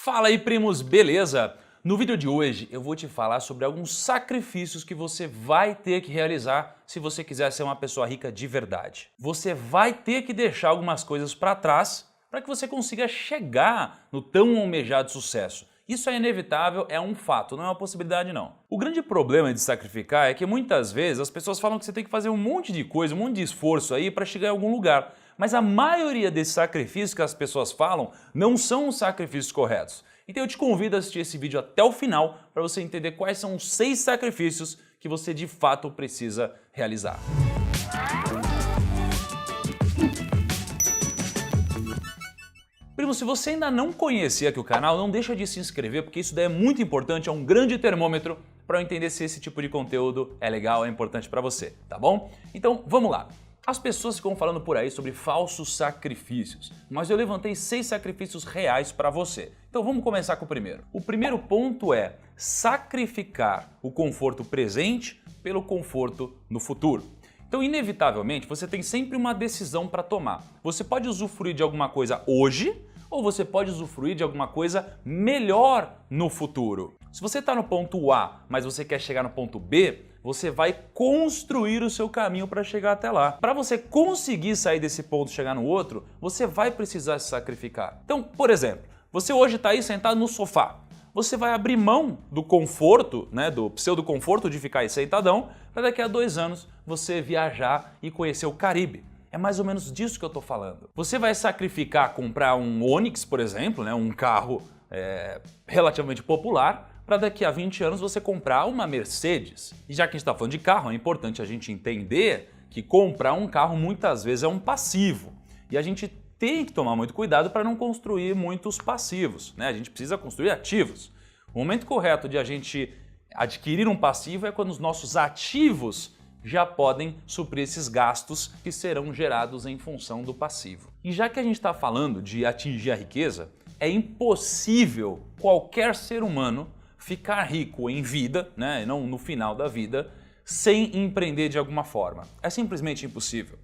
Fala aí, primos, beleza? No vídeo de hoje eu vou te falar sobre alguns sacrifícios que você vai ter que realizar se você quiser ser uma pessoa rica de verdade. Você vai ter que deixar algumas coisas para trás para que você consiga chegar no tão almejado sucesso. Isso é inevitável, é um fato, não é uma possibilidade não. O grande problema de sacrificar é que muitas vezes as pessoas falam que você tem que fazer um monte de coisa, um monte de esforço aí para chegar em algum lugar. Mas a maioria desses sacrifícios que as pessoas falam não são os sacrifícios corretos. Então eu te convido a assistir esse vídeo até o final para você entender quais são os 6 sacrifícios que você de fato precisa realizar. Primo, se você ainda não conhecia aqui o canal, não deixa de se inscrever, porque isso daí é muito importante, é um grande termômetro para eu entender se esse tipo de conteúdo é legal, é importante para você, tá bom? Então vamos lá. As pessoas ficam falando por aí sobre falsos sacrifícios, mas eu levantei 6 sacrifícios reais para você. Então vamos começar com o primeiro. O primeiro ponto é sacrificar o conforto presente pelo conforto no futuro. Então, inevitavelmente, você tem sempre uma decisão para tomar. Você pode usufruir de alguma coisa hoje ou você pode usufruir de alguma coisa melhor no futuro. Se você está no ponto A, mas você quer chegar no ponto B, você vai construir o seu caminho para chegar até lá. Para você conseguir sair desse ponto e chegar no outro, você vai precisar se sacrificar. Então, por exemplo, você hoje está aí sentado no sofá. Você vai abrir mão do conforto, do pseudo-conforto de ficar aí sentadão, para daqui a 2 anos você viajar e conhecer o Caribe. É mais ou menos disso que eu estou falando. Você vai sacrificar comprar um Onix, por exemplo, um carro relativamente popular, para daqui a 20 anos você comprar uma Mercedes. E já que a gente está falando de carro, é importante a gente entender que comprar um carro muitas vezes é um passivo. E a gente tem que tomar muito cuidado para não construir muitos passivos, A gente precisa construir ativos. O momento correto de a gente adquirir um passivo é quando os nossos ativos já podem suprir esses gastos que serão gerados em função do passivo. E já que a gente está falando de atingir a riqueza, é impossível qualquer ser humano ficar rico em vida, e não no final da vida, sem empreender de alguma forma. É simplesmente impossível.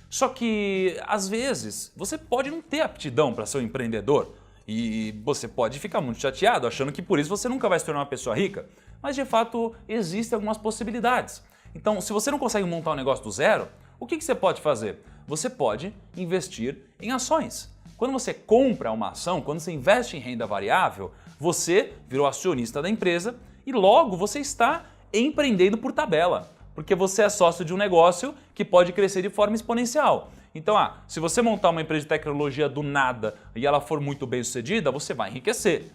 Só que, às vezes, você pode não ter aptidão para ser um empreendedor e você pode ficar muito chateado achando que por isso você nunca vai se tornar uma pessoa rica. Mas, de fato, existem algumas possibilidades. Então, se você não consegue montar um negócio do zero, o que você pode fazer? Você pode investir em ações. Quando você compra uma ação, quando você investe em renda variável, você virou acionista da empresa e logo você está empreendendo por tabela. Porque você é sócio de um negócio que pode crescer de forma exponencial. Então, se você montar uma empresa de tecnologia do nada e ela for muito bem sucedida, você vai enriquecer.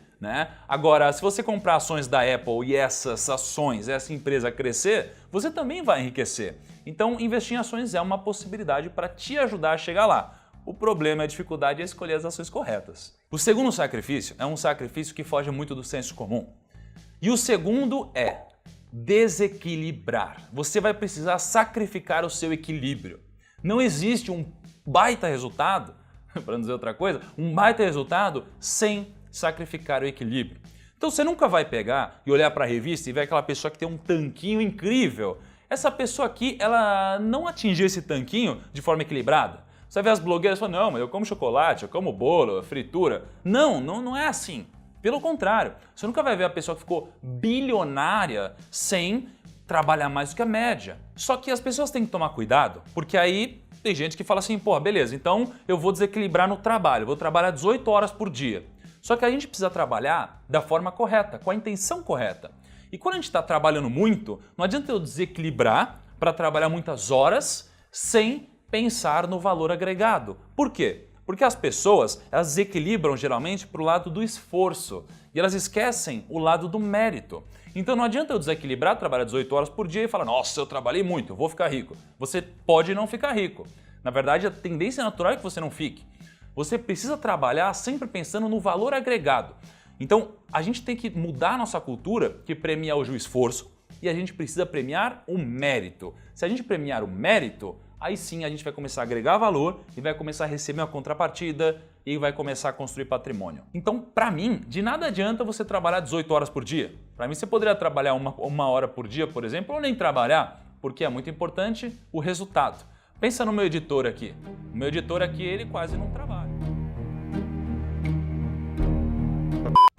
Agora, se você comprar ações da Apple e essas ações, essa empresa crescer, você também vai enriquecer. Então, investir em ações é uma possibilidade para te ajudar a chegar lá. O problema, a dificuldade é escolher as ações corretas. O segundo sacrifício é um sacrifício que foge muito do senso comum. E o segundo é desequilibrar. Você vai precisar sacrificar o seu equilíbrio. Não existe um baita resultado, para não dizer outra coisa, um baita resultado sem sacrificar o equilíbrio. Então você nunca vai pegar e olhar para a revista e ver aquela pessoa que tem um tanquinho incrível. Essa pessoa aqui, ela não atingiu esse tanquinho de forma equilibrada. Você vê as blogueiras falando, não, mas eu como chocolate, eu como bolo, fritura. Não é assim. Pelo contrário, você nunca vai ver a pessoa que ficou bilionária sem trabalhar mais do que a média. Só que as pessoas têm que tomar cuidado, porque aí tem gente que fala assim, beleza, então eu vou desequilibrar no trabalho, vou trabalhar 18 horas por dia. Só que a gente precisa trabalhar da forma correta, com a intenção correta. E quando a gente está trabalhando muito, não adianta eu desequilibrar para trabalhar muitas horas sem pensar no valor agregado. Por quê? Porque as pessoas, elas desequilibram geralmente para o lado do esforço e elas esquecem o lado do mérito. Então não adianta eu desequilibrar, trabalhar 18 horas por dia e falar, nossa, eu trabalhei muito, eu vou ficar rico. Você pode não ficar rico. Na verdade, a tendência natural é que você não fique. Você precisa trabalhar sempre pensando no valor agregado. Então a gente tem que mudar a nossa cultura que premia hoje o esforço e a gente precisa premiar o mérito. Se a gente premiar o mérito, aí sim a gente vai começar a agregar valor e vai começar a receber uma contrapartida e vai começar a construir patrimônio. Então, para mim, de nada adianta você trabalhar 18 horas por dia. Para mim, você poderia trabalhar uma hora por dia, por exemplo, ou nem trabalhar, porque é muito importante o resultado. Pensa no meu editor aqui. O meu editor aqui, ele quase não trabalha.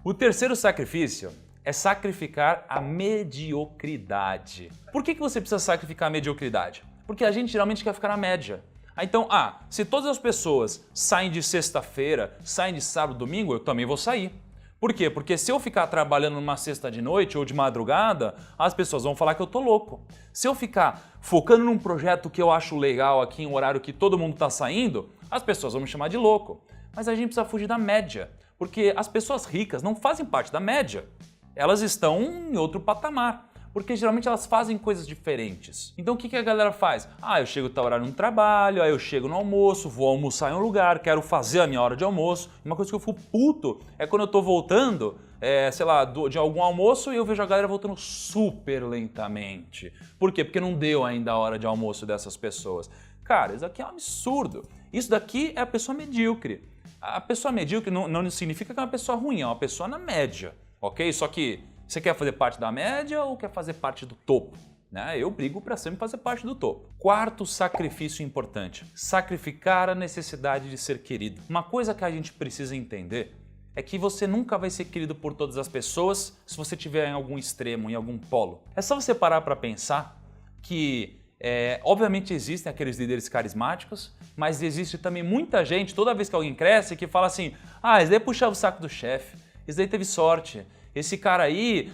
O terceiro sacrifício é sacrificar a mediocridade. Por que você precisa sacrificar a mediocridade? Porque a gente geralmente quer ficar na média. Então, se todas as pessoas saem de sexta-feira, saem de sábado, domingo, eu também vou sair. Por quê? Porque se eu ficar trabalhando numa sexta de noite ou de madrugada, as pessoas vão falar que eu tô louco. Se eu ficar focando num projeto que eu acho legal aqui em um horário que todo mundo tá saindo, as pessoas vão me chamar de louco. Mas a gente precisa fugir da média, porque as pessoas ricas não fazem parte da média. Elas estão em outro patamar, porque geralmente elas fazem coisas diferentes. Então o que a galera faz? Eu chego a tal horário no trabalho, aí eu chego no almoço, vou almoçar em um lugar, quero fazer a minha hora de almoço. Uma coisa que eu fico puto é quando eu tô voltando, sei lá, de algum almoço e eu vejo a galera voltando super lentamente. Por quê? Porque não deu ainda a hora de almoço dessas pessoas. Cara, isso aqui é um absurdo. Isso daqui é a pessoa medíocre. A pessoa medíocre não significa que é uma pessoa ruim, é uma pessoa na média, ok? Só que você quer fazer parte da média ou quer fazer parte do topo? Eu brigo para sempre fazer parte do topo. Quarto sacrifício importante, sacrificar a necessidade de ser querido. Uma coisa que a gente precisa entender é que você nunca vai ser querido por todas as pessoas se você estiver em algum extremo, em algum polo. É só você parar para pensar que obviamente existem aqueles líderes carismáticos, mas existe também muita gente, toda vez que alguém cresce, que fala assim, esse daí puxava o saco do chefe, esse daí teve sorte, esse cara aí,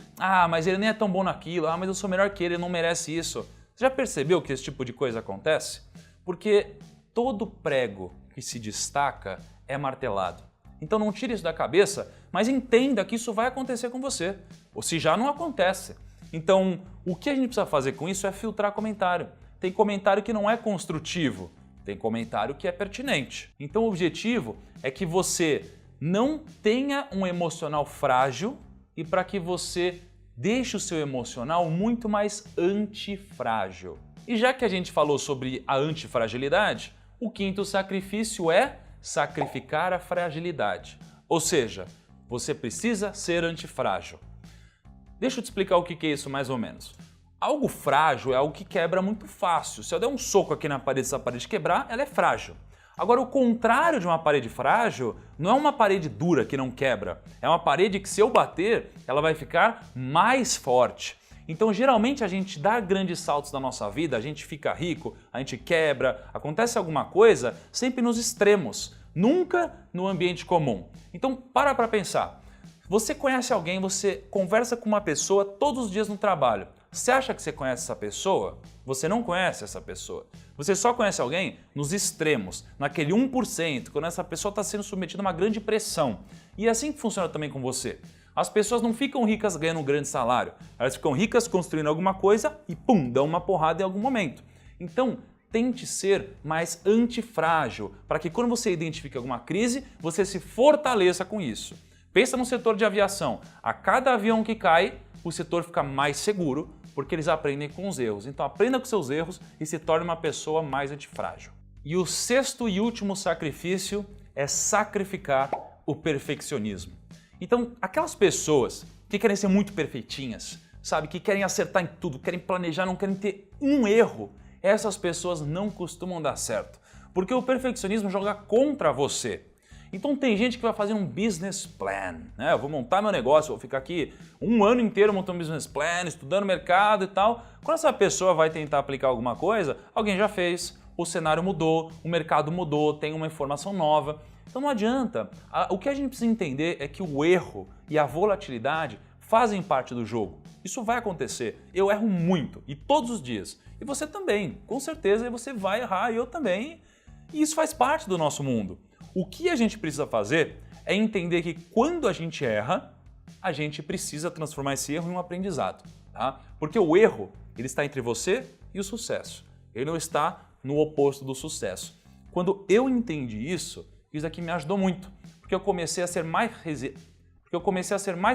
mas ele nem é tão bom naquilo, mas eu sou melhor que ele não merece isso. Você já percebeu que esse tipo de coisa acontece? Porque todo prego que se destaca é martelado. Então não tire isso da cabeça, mas entenda que isso vai acontecer com você, ou se já não acontece. Então, o que a gente precisa fazer com isso é filtrar comentário. Tem comentário que não é construtivo, tem comentário que é pertinente. Então o objetivo é que você não tenha um emocional frágil e para que você deixe o seu emocional muito mais antifrágil. E já que a gente falou sobre a antifragilidade, o quinto sacrifício é sacrificar a fragilidade. Ou seja, você precisa ser antifrágil. Deixa eu te explicar o que é isso mais ou menos. Algo frágil é algo que quebra muito fácil. Se eu der um soco aqui na parede e essa parede quebrar, ela é frágil. Agora, o contrário de uma parede frágil não é uma parede dura que não quebra. É uma parede que, se eu bater, ela vai ficar mais forte. Então, geralmente, a gente dá grandes saltos na nossa vida, a gente fica rico, a gente quebra, acontece alguma coisa sempre nos extremos, nunca no ambiente comum. Então, para pensar. Você conhece alguém, você conversa com uma pessoa todos os dias no trabalho. Você acha que você conhece essa pessoa? Você não conhece essa pessoa. Você só conhece alguém nos extremos, naquele 1%, quando essa pessoa está sendo submetida a uma grande pressão. E é assim que funciona também com você. As pessoas não ficam ricas ganhando um grande salário. Elas ficam ricas construindo alguma coisa e dão uma porrada em algum momento. Então, tente ser mais antifrágil, para que quando você identifique alguma crise, você se fortaleça com isso. Pensa no setor de aviação. A cada avião que cai, o setor fica mais seguro, porque eles aprendem com os erros. Então aprenda com seus erros e se torne uma pessoa mais antifrágil. E o sexto e último sacrifício é sacrificar o perfeccionismo. Então, aquelas pessoas que querem ser muito perfeitinhas, sabe, que querem acertar em tudo, querem planejar, não querem ter um erro, essas pessoas não costumam dar certo, porque o perfeccionismo joga contra você. Então tem gente que vai fazer um business plan, Eu vou montar meu negócio, vou ficar aqui um ano inteiro montando um business plan, estudando mercado e tal. Quando essa pessoa vai tentar aplicar alguma coisa, alguém já fez, o cenário mudou, o mercado mudou, tem uma informação nova. Então não adianta. O que a gente precisa entender é que o erro e a volatilidade fazem parte do jogo. Isso vai acontecer. Eu erro muito e todos os dias. E você também, com certeza você vai errar e eu também. E isso faz parte do nosso mundo. O que a gente precisa fazer é entender que quando a gente erra, a gente precisa transformar esse erro em um aprendizado, tá? Porque o erro, ele está entre você e o sucesso. Ele não está no oposto do sucesso. Quando eu entendi isso aqui me ajudou muito, porque eu comecei a ser mais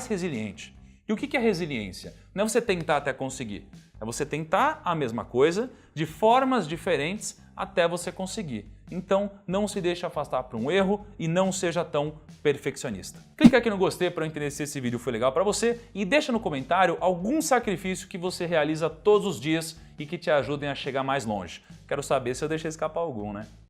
resiliente. E o que é resiliência? Não é você tentar até conseguir, é você tentar a mesma coisa de formas diferentes até você conseguir. Então, não se deixe afastar para um erro e não seja tão perfeccionista. Clica aqui no gostei para eu entender se esse vídeo foi legal para você e deixa no comentário algum sacrifício que você realiza todos os dias e que te ajudem a chegar mais longe. Quero saber se eu deixei escapar algum, né?